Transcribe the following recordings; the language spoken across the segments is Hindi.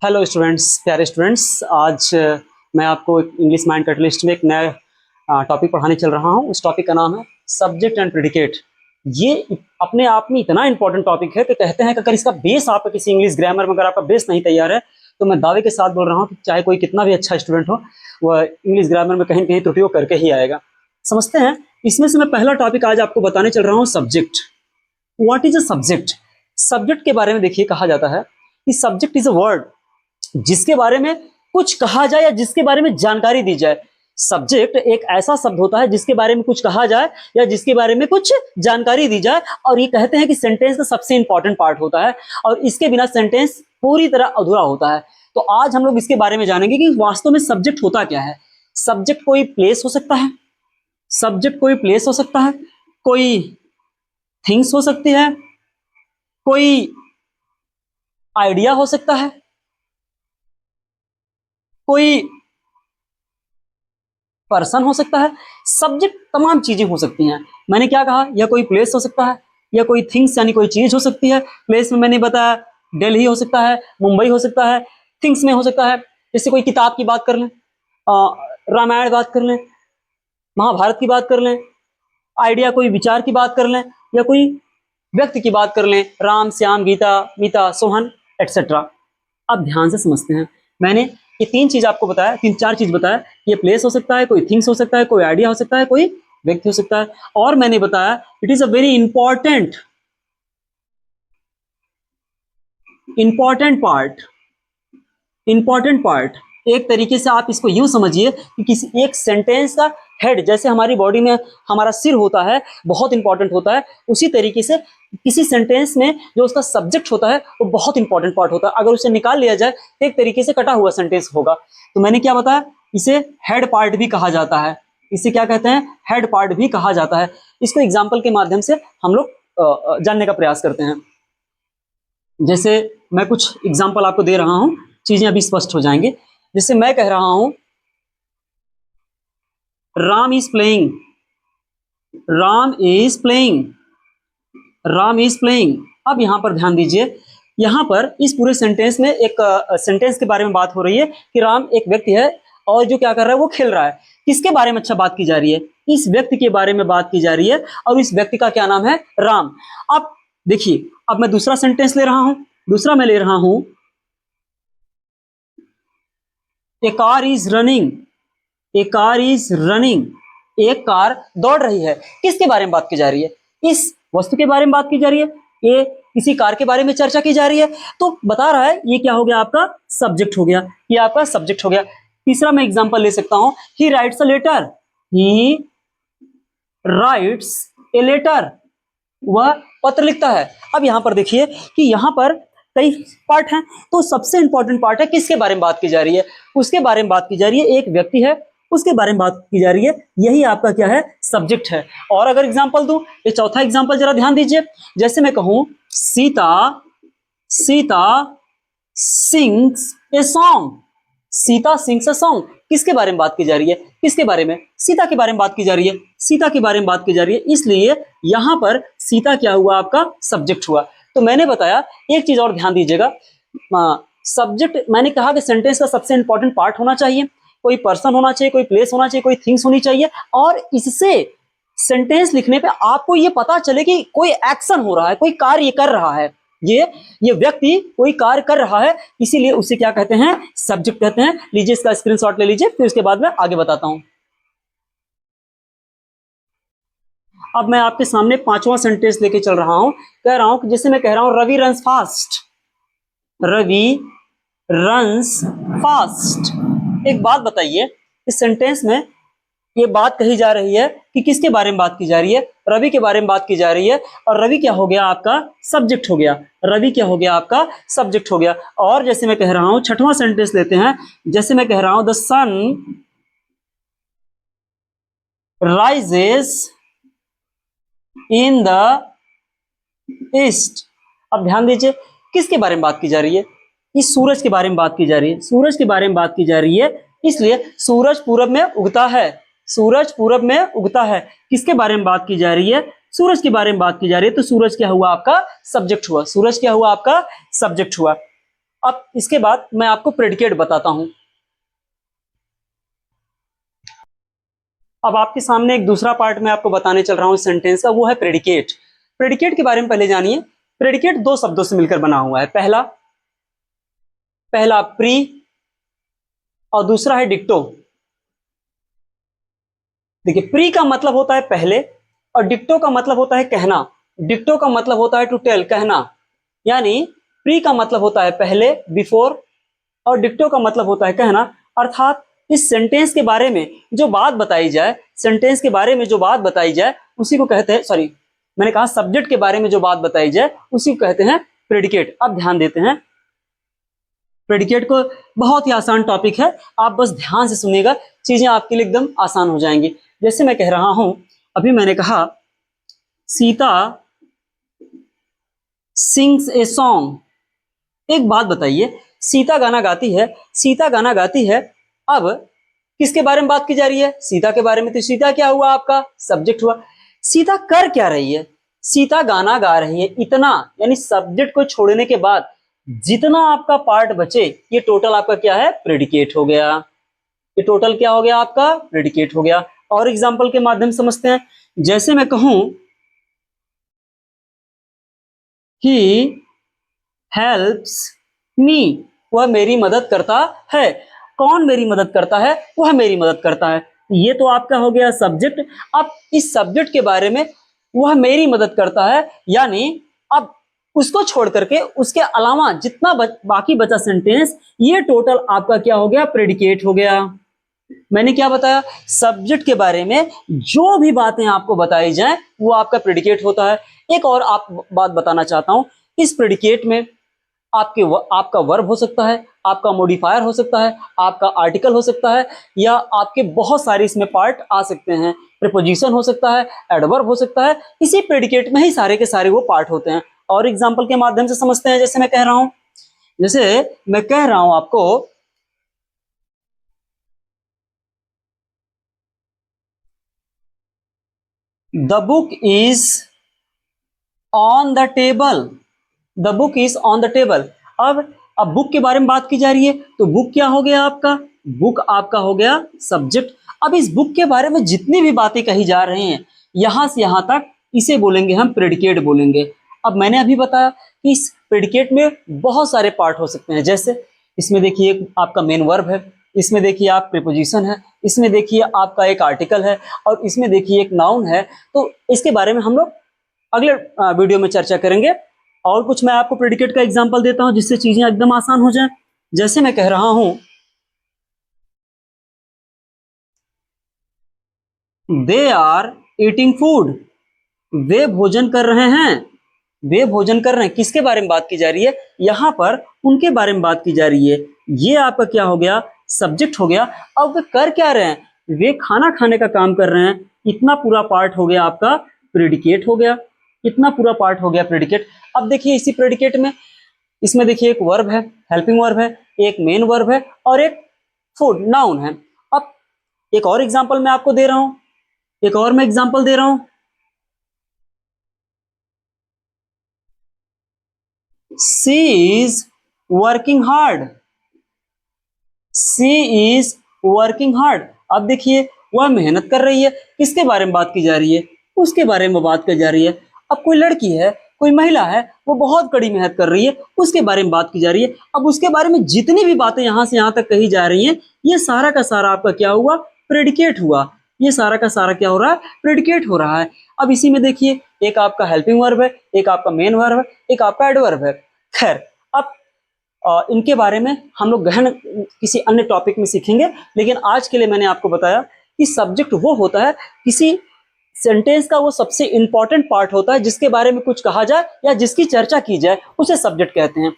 हेलो स्टूडेंट्स, प्यारे स्टूडेंट्स। आज मैं आपको इंग्लिश माइंड कैटलिस्ट में एक नया टॉपिक पढ़ाने चल रहा हूँ। उस टॉपिक का नाम है सब्जेक्ट एंड प्रेडिकेट। ये अपने आप में इतना इंपॉर्टेंट टॉपिक है कि कहते हैं कि अगर इसका बेस आपका किसी इंग्लिश ग्रामर में अगर आपका बेस नहीं तैयार है तो मैं दावे के साथ बोल रहा हूँ कि चाहे कोई कितना भी अच्छा स्टूडेंट हो, वह इंग्लिश ग्रामर में कहीं कहीं त्रुटियों करके ही आएगा। समझते हैं। इसमें से मैं पहला टॉपिक आज आपको बताने चल रहा हूँ, subject. What is a subject? Subject के बारे में देखिए, कहा जाता है कि सब्जेक्ट इज अ वर्ड जिसके बारे में कुछ कहा जाए या जिसके बारे में जानकारी दी जाए। सब्जेक्ट एक ऐसा शब्द होता है जिसके बारे में कुछ कहा जाए या जिसके बारे में कुछ जानकारी दी जाए, और ये कहते हैं कि सेंटेंस का सबसे इंपॉर्टेंट पार्ट होता है और इसके बिना सेंटेंस पूरी तरह अधूरा होता है। तो आज हम लोग इसके बारे में जानेंगे कि वास्तव में सब्जेक्ट होता क्या है। सब्जेक्ट कोई प्लेस हो सकता है, सब्जेक्ट कोई प्लेस हो सकता है, कोई थिंग्स हो सकती है, कोई आइडिया हो सकता है, कोई पर्सन हो सकता है। सब्जेक्ट तमाम चीजें हो सकती हैं। मैंने क्या कहा, या कोई प्लेस हो सकता है या कोई थिंग्स यानी कोई चीज हो सकती है। प्लेस में मैंने बताया दिल्ली हो सकता है, मुंबई हो सकता है। थिंग्स में हो सकता है जैसे कोई किताब की बात कर लें, रामायण बात कर लें, महाभारत की बात कर लें, आइडिया कोई विचार की बात कर लें, या कोई व्यक्ति की बात कर लें, राम श्याम गीता मीता सोहन एक्सेट्रा। अब ध्यान से समझते हैं। मैंने ये तीन चीज आपको बताया, तीन चार चीज बताया। ये प्लेस हो सकता है, कोई थिंग्स हो सकता है, कोई आइडिया हो सकता है, कोई व्यक्ति हो सकता है। और मैंने बताया it is a very important important part. एक तरीके से आप इसको यूं समझिए कि किसी एक सेंटेंस का हेड, जैसे हमारी बॉडी में हमारा सिर होता है, बहुत इंपॉर्टेंट होता है, उसी तरीके से किसी सेंटेंस में जो उसका सब्जेक्ट होता है वो बहुत इंपॉर्टेंट पार्ट होता है। अगर उसे निकाल लिया जाए तो एक तरीके से कटा हुआ सेंटेंस होगा। तो मैंने क्या बताया, इसे हेड पार्ट भी कहा जाता है। इसे क्या कहते हैं, हेड पार्ट भी कहा जाता है। इसको एग्जाम्पल के माध्यम से हम लोग जानने का प्रयास करते हैं। जैसे मैं कुछ एग्जाम्पल आपको दे रहा हूं, चीजें अभी स्पष्ट हो जाएंगे। जैसे मैं कह रहा हूं Ram is playing, Ram is playing, Ram is playing. अब यहां पर ध्यान दीजिए, यहां पर इस पूरे सेंटेंस में एक सेंटेंस के बारे में बात हो रही है कि राम एक व्यक्ति है और जो क्या कर रहा है, वो खेल रहा है। किसके बारे में अच्छा बात की जा रही है? इस व्यक्ति के बारे में बात की जा रही है, और इस व्यक्ति का क्या नाम है? राम। अब देखिए, अब मैं दूसरा सेंटेंस ले रहा हूं। दूसरा मैं ले रहा हूं a car is running, a car is running. एक कार दौड़ रही है। किसके बारे में बात की जा रही है? इस वस्तु के बारे में बात की जा रही है, ये किसी कार के बारे में चर्चा की जा रही है। तो बता रहा है ये क्या हो गया, आपका सब्जेक्ट हो गया। ये आपका सब्जेक्ट हो गया। तीसरा मैं एग्जांपल ले सकता हूं, he writes a letter, he writes a letter. वह पत्र लिखता है। अब यहां पर देखिए कि यहां पर कई पार्ट हैं, तो सबसे इंपॉर्टेंट पार्ट है किसके बारे में बात की जा रही है? उसके बारे में बात की जा रही है, एक व्यक्ति है उसके बारे में बात की जा रही है। यही आपका क्या है, सब्जेक्ट है। और अगर एग्जांपल दूं, ये चौथा एग्जांपल जरा ध्यान दीजिए। जैसे मैं कहूं Sita, Sita sings a song, Sita sings a song. किसके बारे में बात की जा रही है? किसके बारे में? सीता के बारे में बात की जा रही है, सीता के बारे में बात की जा रही है। इसलिए यहां पर सीता क्या हुआ, आपका सब्जेक्ट हुआ। तो मैंने बताया, एक चीज और ध्यान दीजिएगा, सब्जेक्ट मैंने कहा कि सेंटेंस का सबसे इंपॉर्टेंट पार्ट होना चाहिए। कोई पर्सन होना चाहिए, कोई प्लेस होना चाहिए, कोई थिंग्स होनी चाहिए, और इससे सेंटेंस लिखने पे आपको ये पता चले कि कोई एक्शन हो रहा है, कोई कार्य कर रहा है। ये व्यक्ति कोई कार्य कर रहा है, इसीलिए उसे क्या कहते हैं, सब्जेक्ट कहते हैं। लीजिए इसका स्क्रीनशॉट ले लीजिए, फिर उसके बाद में आगे बताता हूं। अब मैं आपके सामने पांचवा सेंटेंस लेके चल रहा हूं। कह रहा हूं कि जैसे मैं कह रहा हूं Ravi runs fast, Ravi runs fast. एक बात बताइए, इस सेंटेंस में ये बात कही जा रही है कि किसके बारे में बात की जा रही है? रवि के बारे में बात की जा रही है, और रवि क्या हो गया, आपका सब्जेक्ट हो गया। रवि क्या हो गया, आपका सब्जेक्ट हो गया। और जैसे मैं कह रहा हूं, छठवां सेंटेंस लेते हैं। जैसे मैं कह रहा हूं the sun rises in the east. अब ध्यान दीजिए, किसके बारे में बात की जा रही है? इस सूरज के बारे में बात की जा रही है, सूरज के बारे में बात की जा रही है। इसलिए सूरज पूरब में उगता है, सूरज पूरब में उगता है। किसके बारे में बात की जा रही है? सूरज के बारे में बात की जा रही है। तो सूरज क्या हुआ, आपका सब्जेक्ट हुआ। सूरज क्या हुआ, आपका सब्जेक्ट हुआ। अब इसके बाद मैं आपको प्रेडिकेट बताता हूं। अब आपके सामने एक दूसरा पार्ट मैं आपको बताने चल रहा हूं इस सेंटेंस का, वो है प्रेडिकेट। प्रेडिकेट के बारे में पहले जानिए। प्रेडिकेट दो शब्दों से मिलकर बना हुआ है। पहला प्री और दूसरा है डिक्टो। देखिए, प्री का मतलब होता है पहले और डिक्टो का मतलब होता है कहना। डिक्टो का मतलब होता है टू टेल, कहना। यानी प्री का मतलब होता है पहले, बिफोर, और डिक्टो का मतलब होता है कहना। अर्थात इस सेंटेंस के बारे में जो बात बताई जाए, सेंटेंस के बारे में जो बात बताई जाए उसी को कहते हैं, सॉरी मैंने कहा सब्जेक्ट के बारे में जो बात बताई जाए उसी को कहते हैं प्रेडिकेट। अब ध्यान देते हैं प्रेडिकेट को। बहुत ही आसान टॉपिक है, आप बस ध्यान से सुनिएगा, चीजें आपके लिए एकदम आसान हो जाएंगी। जैसे मैं कह रहा हूं, अभी मैंने कहा सीता सिंग्स ए सॉन्ग। एक बात बताइए, सीता गाना गाती है, सीता गाना गाती है। अब किसके बारे में बात की जा रही है? सीता के बारे में। तो सीता क्या हुआ? आपका सब्जेक्ट हुआ। सीता कर क्या रही है? सीता गाना गा रही है। इतना, यानी सब्जेक्ट को छोड़ने के बाद जितना आपका पार्ट बचे, ये टोटल आपका क्या है? प्रेडिकेट हो गया। ये टोटल क्या हो गया? आपका प्रेडिकेट हो गया। और एग्जांपल के माध्यम से समझते हैं। जैसे मैं कहूं ही हेल्प्स मी, वह मेरी मदद करता है। कौन मेरी मदद करता है? वह मेरी मदद करता है। ये तो आपका हो गया सब्जेक्ट। अब इस सब्जेक्ट के बारे में वह मेरी मदद करता है, यानी अब उसको छोड़ करके उसके अलावा जितना बाकी बचा सेंटेंस, ये टोटल आपका क्या हो गया? प्रेडिकेट हो गया। मैंने क्या बताया? सब्जेक्ट के बारे में जो भी बातें आपको बताई जाए वो आपका प्रेडिकेट होता है। एक और आप बात बताना चाहता हूं, इस प्रेडिकेट में आपका वर्ब हो सकता है, आपका मॉडिफायर हो सकता है, आपका आर्टिकल हो सकता है, या आपके बहुत सारे इसमें पार्ट आ सकते हैं। प्रीपोजिशन हो सकता है, एडवर्ब हो सकता है। इसी प्रेडिकेट में ही सारे के सारे वो पार्ट होते हैं। और एग्जांपल के माध्यम से समझते हैं। जैसे मैं कह रहा हूं, आपको the book is on the table. The book is on the table. अब बुक के बारे में बात की जा रही है, तो बुक क्या हो गया आपका? बुक आपका हो गया सब्जेक्ट। अब इस बुक के बारे में जितनी भी बातें कही जा रही हैं, यहां से यहां तक, इसे बोलेंगे हम प्रेडिकेट बोलेंगे। अब मैंने अभी बताया कि इस प्रेडिकेट में बहुत सारे पार्ट हो सकते हैं। जैसे इसमें देखिए एक आपका मेन वर्ब है, इसमें देखिए आप प्रीपोजिशन है, इसमें देखिए आपका एक आर्टिकल है, और इसमें देखिए एक नाउन है। तो इसके बारे में हम लोग अगले वीडियो में चर्चा करेंगे। और कुछ मैं आपको प्रेडिकेट का एग्जांपल देता हूं जिससे चीजें एकदम आसान हो जाए। जैसे मैं कह रहा हूं दे आर ईटिंग फूड। वे भोजन कर रहे हैं। वे भोजन कर रहे हैं, किसके बारे में बात की जा रही है? यहां पर उनके बारे में बात की जा रही है। ये आपका क्या हो गया? सब्जेक्ट हो गया। अब वे कर क्या रहे हैं? वे खाना खाने का काम कर रहे हैं। इतना पूरा पार्ट हो गया आपका प्रेडिकेट हो गया। इतना पूरा पार्ट हो गया प्रेडिकेट। अब देखिए इसी प्रेडिकेट में, इसमें देखिए एक वर्ब है, हेल्पिंग वर्ब है, एक मेन वर्ब है, और एक फूड नाउन है। अब एक और एग्जांपल मैं आपको दे रहा हूं, एक और मैं एग्जांपल दे रहा हूं। She is working hard. She is working hard. अब देखिए वह मेहनत कर रही है। किसके बारे में बात की जा रही है? उसके बारे में बात की जा रही है। अब कोई लड़की है, कोई महिला है, वो बहुत कड़ी मेहनत कर रही है, उसके बारे में बात की जा रही है। अब उसके बारे में जितनी भी बातें यहां से यहां तक कही जा रही हैं, ये सारा का सारा आपका क्या हुआ? प्रेडिकेट हुआ। ये सारा का सारा क्या हो रहा है? प्रेडिकेट हो रहा है। अब इसी में देखिए एक आपका हेल्पिंग वर्ब है, एक आपका मेन वर्ब है, एक आपका एडवर्ब है। खैर, अब इनके बारे में हम लोग गहन किसी अन्य टॉपिक में सीखेंगे। लेकिन आज के लिए मैंने आपको बताया कि सब्जेक्ट वो होता है, किसी सेंटेंस का वो सबसे इंपॉर्टेंट पार्ट होता है जिसके बारे में कुछ कहा जाए या जिसकी चर्चा की जाए, उसे सब्जेक्ट कहते हैं।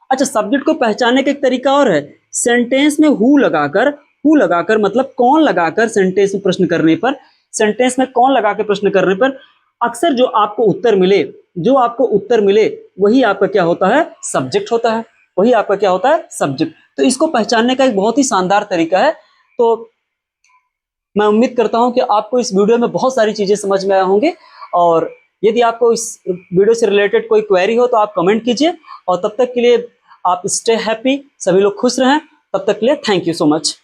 अच्छा, सब्जेक्ट को पहचानने का एक तरीका और है। सेंटेंस में हु लगाकर मतलब कौन लगाकर सेंटेंस में प्रश्न करने पर, सेंटेंस में कौन लगा के प्रश्न करने पर अक्सर जो आपको उत्तर मिले वही आपका क्या होता है? सब्जेक्ट होता है। वही आपका क्या होता है? सब्जेक्ट। तो इसको पहचानने का एक बहुत ही शानदार तरीका है। तो मैं उम्मीद करता हूं कि आपको इस वीडियो में बहुत सारी चीजें समझ में आए होंगे। और यदि आपको इस वीडियो से रिलेटेड कोई क्वेरी हो तो आप कमेंट कीजिए। और तब तक के लिए आप स्टे हैप्पी, सभी लोग खुश रहें। तब तक के लिए थैंक यू सो मच।